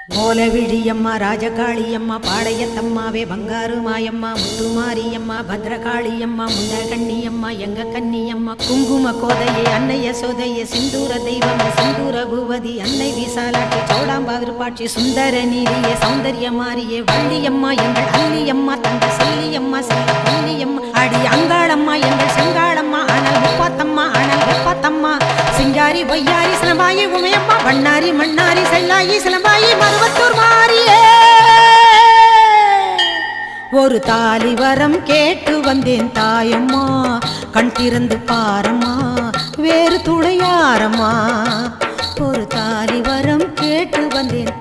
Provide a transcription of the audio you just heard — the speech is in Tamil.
மூலவிழியம்மா ராஜகாளியம்மா பாளையத்தம்மாவே பங்காரு மாயம்மா முத்துமாரியம்மா பத்ரகாளியம்மா முண்டகண்ணியம்மா எங்க கன்னியம்மா குங்கும கோதையே அன்னைய சோதையே சிந்தூர தெய்வமே சிந்தூர பூவதி அன்னை விசாலாட்சி சௌடாம்பாவிருப்பாட்சி சுந்தர நீதியே சௌந்தர்ய மாரியே வள்ளியம்மா எங்கள் அல்லியம்மா தங்க செல்லியம்மா செல்ல கன்னியம்மா அடி அங்காளம்மா எங்கள் செங்காளம்மா அனல் முப்பாத்தம்மா அனல் வெப்பாத்தம்மா சிங்காரி பொய்யாரி சிலம்பாயி உமையம்மா வண்ணாரி மண்ணாரி செல்லாயி சிலம்பாயி மருவத்தூர் மாரியே ஒரு தாலி வரம் கேட்டு வந்தேன் தாயம்மா கண் திறந்து பாரம்மா வேறு துணையாரம்மா ஒரு தாலி வரம் கேட்டு வந்தேன்